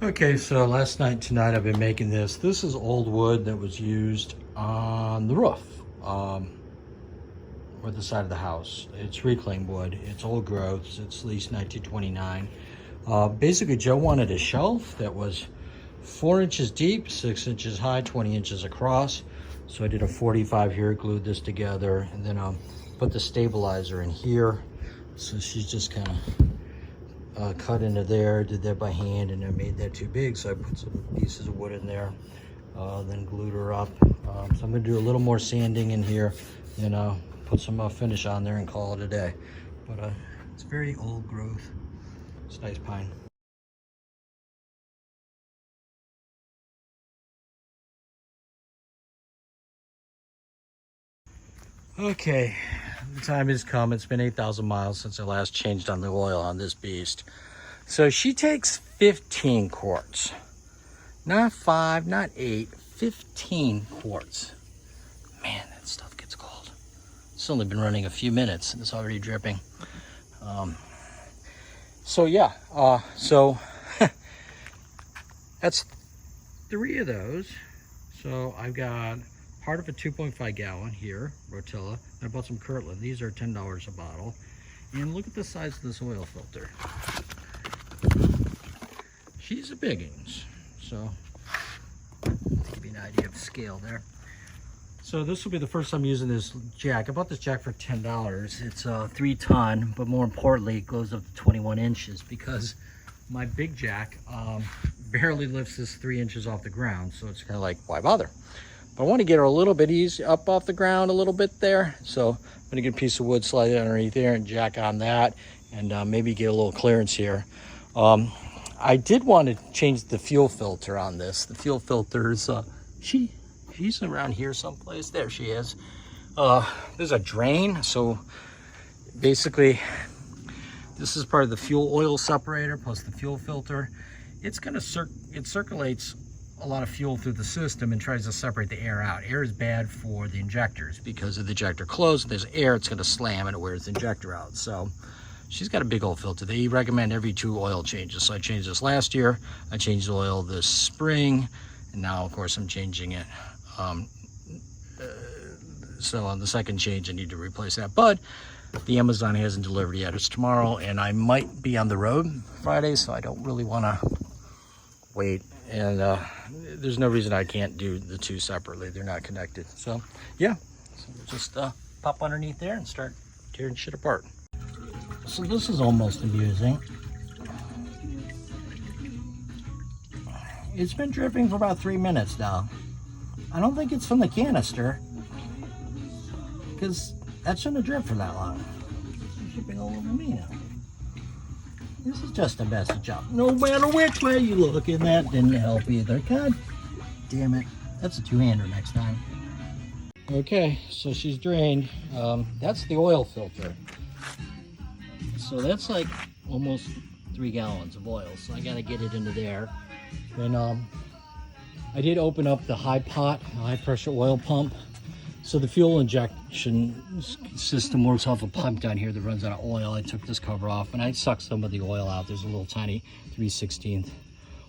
Okay, so last night, tonight, I've been making this. This is old wood that was used on the roof, or the side of the house. It's reclaimed wood. It's old growths. It's at least 1929. Basically, Joe wanted a shelf that was 4 inches deep, 6 inches high, 20 inches across. So I did a 45 here, glued this together, and then put the stabilizer in here. So she's just kind of cut into there, did that by hand, and I made that too big, so I put some pieces of wood in there, then glued her up. So I'm gonna do a little more sanding in here, and put some finish on there and call it a day. But it's very old growth. It's nice pine. Okay, the time has come. It's been 8,000 miles since I last changed on the oil on this beast. So she takes 15 quarts. Not 5, not 8, 15 quarts. Man, that stuff gets cold. It's only been running a few minutes and it's already dripping. So yeah, so that's 3 of those. So I've got part of a 2.5 gallon here, Rotella. I bought some Kirtland. These are $10 a bottle. And look at the size of this oil filter. She's a biggins. So to give you an idea of scale there. So this will be the first time using this jack. I bought this jack for $10. It's 3 ton, but more importantly, it goes up to 21 inches because my big jack barely lifts this 3 inches off the ground. So it's kind of like, why bother? But I want to get her a little bit easy up off the ground a little bit there. So I'm gonna get a piece of wood, slide it underneath there and jack on that, and maybe get a little clearance here. I did want to change the fuel filter on this. The fuel filter's, she's around here someplace. There she is. There's a drain. So basically, this is part of the fuel oil separator plus the fuel filter. It's gonna it circulates a lot of fuel through the system and tries to separate the air out. Air is bad for the injectors because if the injector closed, there's air, it's gonna slam and it wears the injector out. So she's got a big old filter. They recommend every 2 oil changes. So I changed this last year. I changed the oil this spring. And now, of course, I'm changing it. So on the second change, I need to replace that. But the Amazon hasn't delivered yet. It's tomorrow, and I might be on the road Friday, so I don't really want to wait. And there's no reason I can't do the 2 separately. They're not connected. So, yeah. So we'll just pop underneath there and start tearing shit apart. So this is almost amusing. It's been dripping for about 3 minutes now. I don't think it's from the canister, because that shouldn't have dripped for that long. It's dripping all over me now. This is just a message up. No matter which way you look, and that didn't help either. God damn it. That's a 2-hander next time. Okay, so she's drained. That's the oil filter. So that's like almost 3 gallons of oil. So I gotta get it into there. And I did open up the high pressure oil pump. So the fuel injection system works off a pump down here that runs out of oil. I took this cover off and I sucked some of the oil out. There's a little tiny 3/16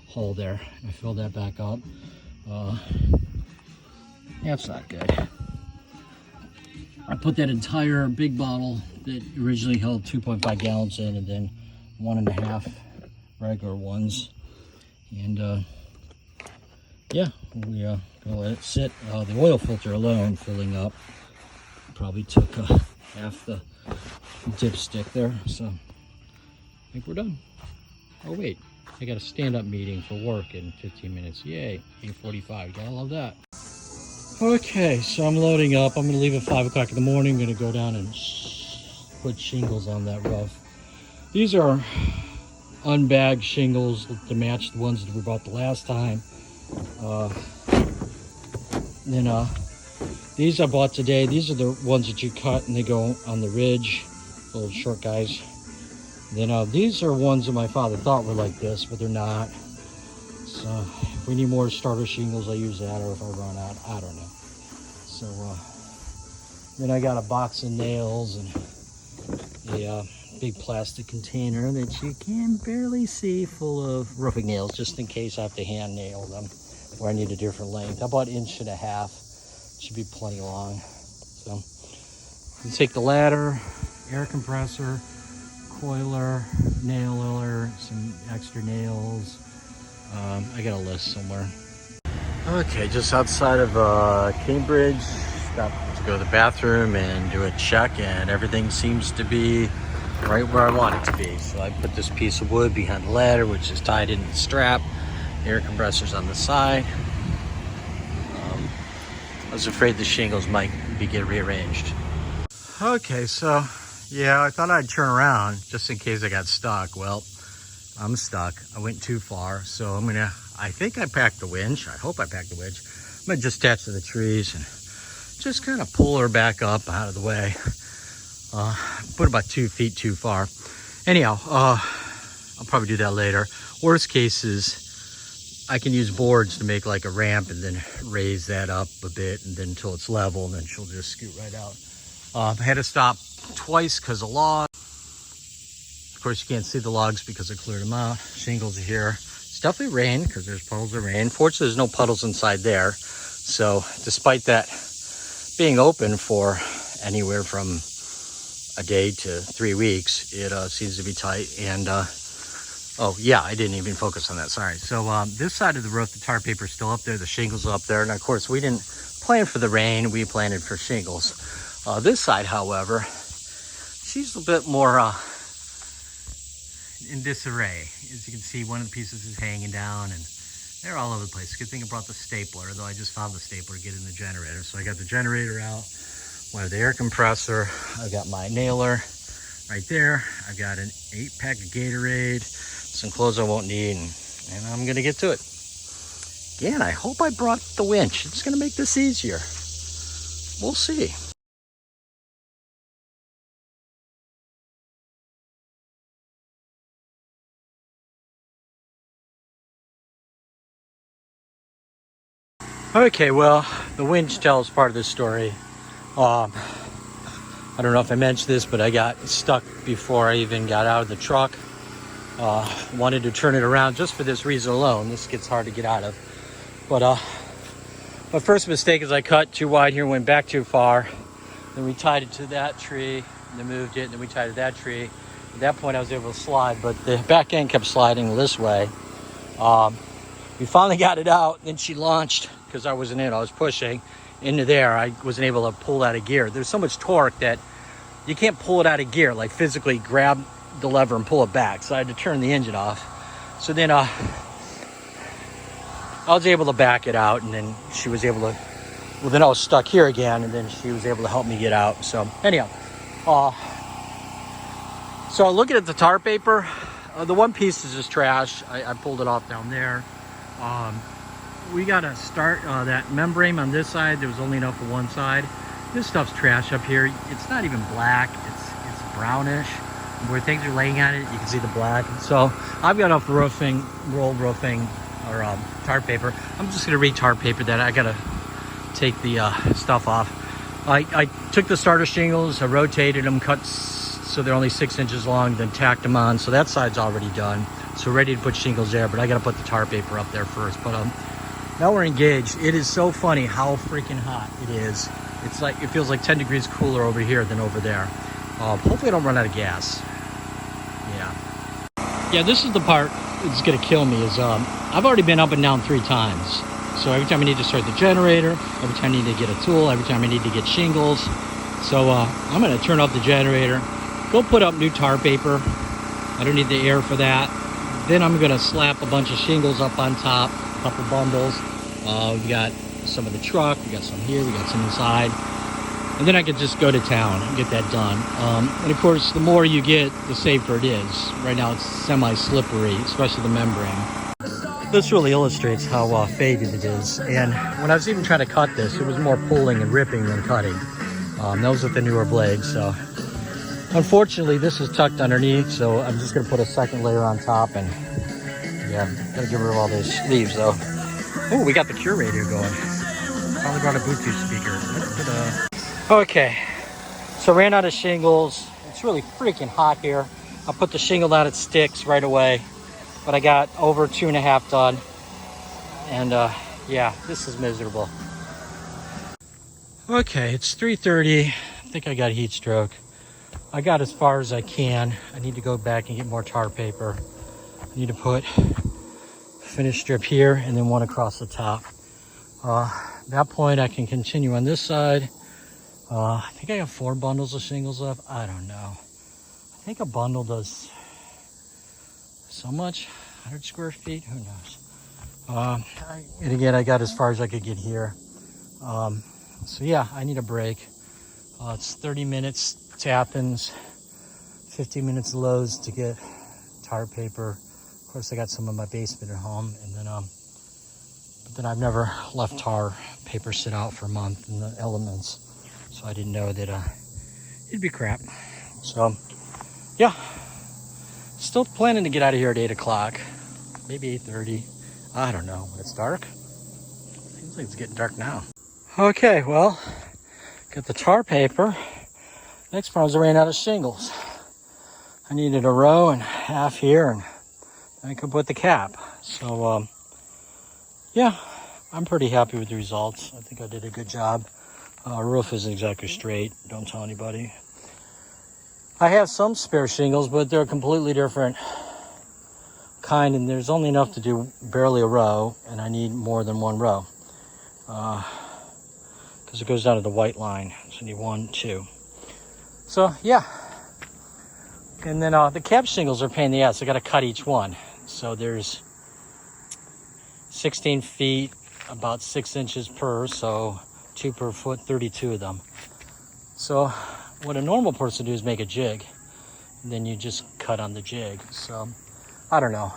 hole there. I filled that back up. That's not good. I put that entire big bottle that originally held 2.5 gallons in, and then 1.5 regular ones. And yeah, we gonna let it sit. The oil filter alone filling up probably took half the dipstick there. So I think we're done. Oh wait, I got a stand-up meeting for work in 15 minutes. Yay, 8:45. Gotta love that. Okay, so I'm loading up. I'm gonna leave at 5 o'clock in the morning. I'm gonna go down and put shingles on that roof. These are unbagged shingles to match the ones that we bought the last time. These I bought today. These are the ones that you cut and they go on the ridge, little short guys. Then these are ones that my father thought were like this, but they're not. So if we need more starter shingles, I use that, or if I run out, I don't know. So then I got a box of nails and a big plastic container that you can barely see, full of roofing nails, just in case I have to hand nail them or I need a different length. About 1.5 inches. Should be plenty long. So you take the ladder, air compressor, coiler, nailer, some extra nails. I got a list somewhere. Okay, just outside of Cambridge. Stop to go to the bathroom and do a check, and everything seems to be right where I want it to be. So I put this piece of wood behind the ladder, which is tied in the strap. Air compressor's on the side. I was afraid the shingles might get rearranged. Okay, so yeah, I thought I'd turn around just in case I got stuck. Well, I'm stuck. I went too far, so I think I packed the winch. I hope I packed the winch. I'm gonna just attach to the trees and just kind of pull her back up out of the way. Put about 2 feet too far. Anyhow, I'll probably do that later. Worst case is I can use boards to make like a ramp and then raise that up a bit and then until it's level, and then she'll just scoot right out. I had to stop twice because of logs. Of course, you can't see the logs because I cleared them out. Shingles are here. It's definitely rain because there's puddles of rain. Fortunately, there's no puddles inside there. So despite that being open for anywhere from a day to 3 weeks, it seems to be tight. And oh yeah, I didn't even focus on that, sorry. So this side of the roof, the tar paper is still up there, the shingles are up there, and of course we didn't plan for the rain, we planted for shingles. This side, however, she's a bit more in disarray. As you can see, one of the pieces is hanging down and they're all over the place. Good thing I brought the stapler, though I just found the stapler to get in the generator. So I got the generator out, one of the air compressor, I've got my nailer right there. I've got an 8-pack of Gatorade, some clothes I won't need, and I'm gonna get to it. Again, I hope I brought the winch. It's gonna make this easier. We'll see. Okay, well, the winch tells part of the story. I don't know if I mentioned this, but I got stuck before I even got out of the truck. Wanted to turn it around just for this reason alone. This gets hard to get out of. But my first mistake is I cut too wide here, went back too far. Then we tied it to that tree, and then moved it, and then we tied it to that tree. At that point, I was able to slide, but the back end kept sliding this way. We finally got it out, then she launched, because I wasn't in, I was pushing into there. I wasn't able to pull out of gear. There's so much torque that you can't pull it out of gear, like physically grab the lever and pull it back. So I had to turn the engine off. So then I was able to back it out, and then she was able to, well, then I was stuck here again, and then she was able to help me get out. So anyhow, so looking at the tar paper, the one piece is just trash. I pulled it off down there. We got to start that membrane on this side. There was only enough for one side. This stuff's trash up here. It's not even black. It's brownish. Where things are laying on it, you can see the black. So I've got off the roofing, rolled roofing, or tar paper. I'm just going to re-tar paper that. I got to take the stuff off. I took the starter shingles, I rotated them, cut so they're only 6 inches long, then tacked them on. So that side's already done. So ready to put shingles there, but I got to put the tar paper up there first. But now we're engaged. It is so funny how freaking hot it is. It's like, it feels like 10 degrees cooler over here than over there. Hopefully I don't run out of gas. Yeah, this is the part that's gonna kill me is I've already been up and down 3 times. So every time I need to start the generator, every time I need to get a tool, every time I need to get shingles. So I'm gonna turn off the generator, go put up new tar paper. I don't need the air for that. Then I'm gonna slap a bunch of shingles up on top, a couple bundles. We got some of the truck, we got some here, we got some inside. And then I could just go to town and get that done. And of course, the more you get, the safer it is. Right now it's semi-slippery, especially the membrane. This really illustrates how faded it is. And when I was even trying to cut this, it was more pulling and ripping than cutting. Those with the newer blades, so. Unfortunately, this is tucked underneath, so I'm just gonna put a second layer on top and yeah, gotta get rid of all those leaves though. Oh, we got the Cure radio going. Probably brought a Bluetooth speaker. Okay, so ran out of shingles. It's really freaking hot here. I put the shingle down, it sticks right away. But I got over 2.5 done. And yeah, this is miserable. Okay, it's 3:30. I think I got heat stroke. I got as far as I can. I need to go back and get more tar paper. I need to put finish strip here and then one across the top. At that point I can continue on this side. I think I have 4 bundles of shingles left. I don't know. I think a bundle does so much, 100 square feet, who knows. And again, I got as far as I could get here. So yeah, I need a break. It's 30 minutes to Athens, 15 minutes to Lowe's to get tar paper. Of course, I got some in my basement at home, and then but then I've never left tar paper sit out for a month in the elements, so I didn't know that it'd be crap. So yeah, still planning to get out of here at 8 o'clock, maybe 8:30. I don't know when it's dark. Seems like it's getting dark now. Okay, well, got the tar paper. Next problem is I ran out of shingles. I needed a row and half here, and I could put the cap. So yeah, I'm pretty happy with the results. I think I did a good job. Roof isn't exactly straight. Don't tell anybody. I have some spare shingles, but they're a completely different kind, and there's only enough to do barely a row, and I need more than one row. Because it goes down to the white line. So I need 1, 2. So yeah. And then the cap shingles are a pain in the ass. I got to cut each one. So there's 16 feet, about 6 inches per, so 2 per foot, 32 of them. So what a normal person do is make a jig, and then you just cut on the jig. So I don't know.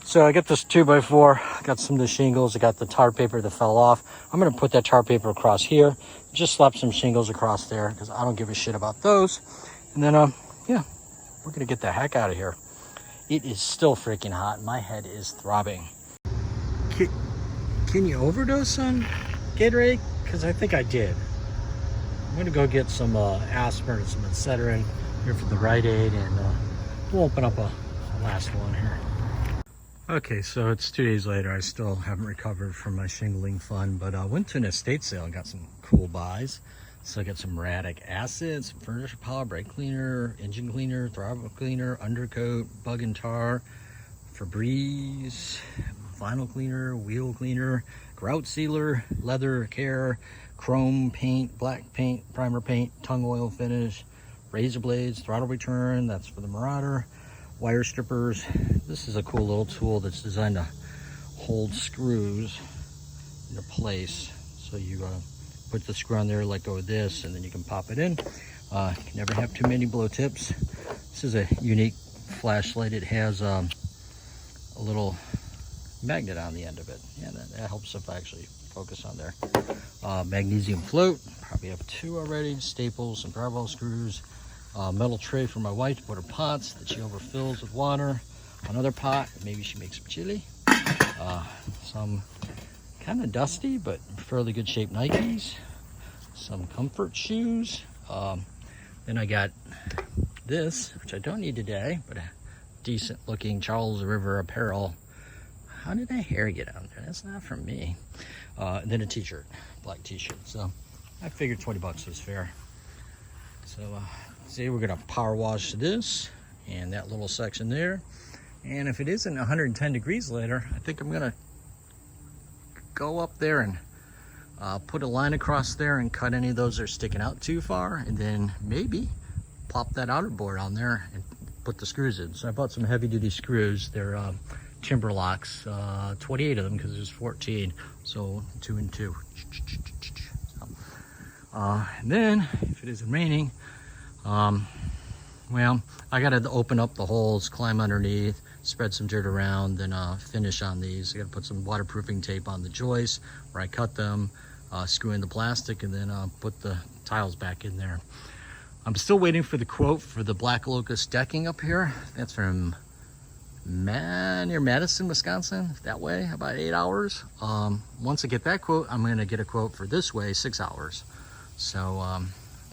So I got this 2x4, got some of the shingles, I got the tar paper that fell off. I'm gonna put that tar paper across here, just slap some shingles across there because I don't give a shit about those. And then yeah, we're gonna get the heck out of here. It is still freaking hot. My head is throbbing. Can you overdose on Gatorade? Because I think I did. I'm gonna go get some aspirin and some Excedrin here for the Rite Aid, and we'll open up a last one here. Okay, so it's 2 days later. I still haven't recovered from my shingling fun, but I went to an estate sale and got some cool buys. So I got some Radic acid, some furniture polish, brake cleaner, engine cleaner, throttle cleaner, undercoat, bug and tar, Febreze, vinyl cleaner, wheel cleaner, grout sealer, leather care, chrome paint, black paint, primer paint, tongue oil finish, razor blades, throttle return, that's for the Marauder, wire strippers. This is a cool little tool that's designed to hold screws into place. So you put the screw on there, let go of this, and then you can pop it in. You can never have too many blow tips. This is a unique flashlight. It has a little magnet on the end of it. Yeah, that helps if I actually focus on there. Magnesium float, probably have 2 already. Staples and drywall screws. Metal tray for my wife to put her pots that she overfills with water. Another pot, maybe she makes some chili. Some kind of dusty but fairly good shape Nikes. Some comfort shoes. Then I got this, which I don't need today, but a decent looking Charles River apparel. How did that hair get on there? That's not from me. Then a t-shirt, black t-shirt. So I figured 20 bucks was fair. So see, we're gonna power wash this and that little section there. And if it isn't 110 degrees later, I think I'm gonna go up there and put a line across there and cut any of those that are sticking out too far, and then maybe plop that outer board on there and put the screws in. So I bought some heavy duty screws. They're timber locks, 28 of them because there's 14, so 2 and 2. And then if it isn't raining, well, I gotta open up the holes, climb underneath, spread some dirt around, then finish on these. I gotta put some waterproofing tape on the joists where I cut them, screw in the plastic, and then put the tiles back in there. I'm still waiting for the quote for the Black Locust decking up here. That's from near Madison, Wisconsin, that way, about 8 hours. Once I get that quote, I'm gonna get a quote for this way, 6 hours. So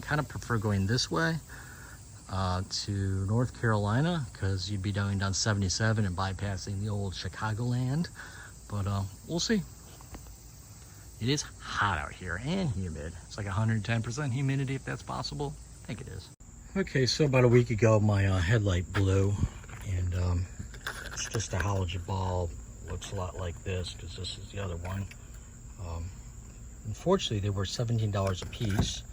kind of prefer going this way. to North Carolina, because you'd be going down 77 and bypassing the old Chicagoland. But we'll see. It is hot out here and humid. It's like 110% humidity, if that's possible. I think it is. Okay, so about a week ago, my headlight blew, and it's just a halogen bulb. Looks a lot like this, because this is the other one. Unfortunately, they were $17 a piece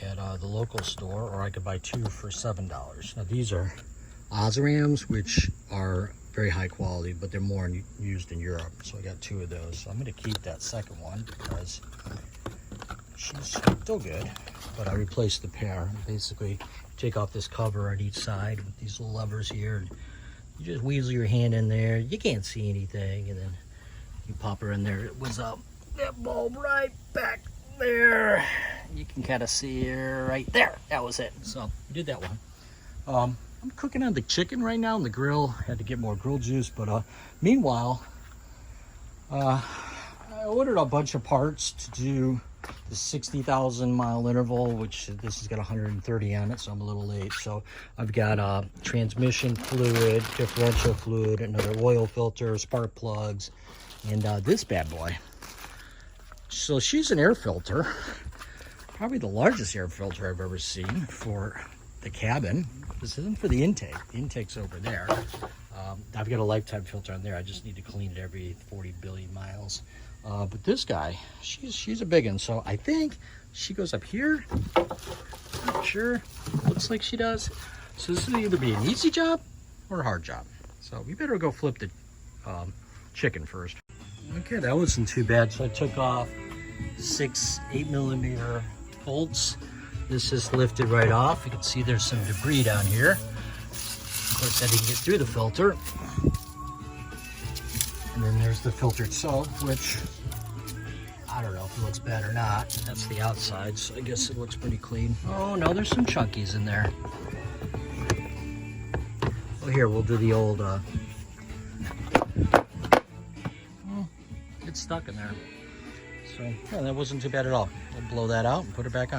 at the local store, or I could buy 2 for $7. Now these are Osrams, which are very high quality, but they're more used in Europe. So I got 2 of those. So I'm going to keep that second one because she's still good. But I replaced the pair. Basically, take off this cover on each side with these little levers here, and you just weasel your hand in there. You can't see anything, and then you pop her in there. It was that bulb right back there. You can kind of see her right there. That was it. So we did that one. I'm cooking on the chicken right now on the grill. Had to get more grill juice, but meanwhile, I ordered a bunch of parts to do the 60,000 mile interval, which this has got 130 on it, so I'm a little late. So I've got transmission fluid, differential fluid, another oil filter, spark plugs, and this bad boy. So she's an air filter, probably the largest air filter I've ever seen for the cabin. This isn't for the intake. The intake's over there. I've got a lifetime filter on there. I just need to clean it every 40 billion miles. But this guy, she's a big one. So I think she goes up here. Not sure. Looks like she does. So this will either be an easy job or a hard job. So we better go flip the chicken first. Okay, that wasn't too bad. So I took off 6 8mm bolts. This is lifted right off. You can see there's some debris down here. Of course, I didn't get through the filter. And then there's the filter itself, which I don't know if it looks bad or not. That's the outside, so I guess it looks pretty clean. Oh no, there's some chunkies in there. Well, here, we'll do the old, it's stuck in there. So, yeah, that wasn't too bad at all. We'll blow that out and put it back on.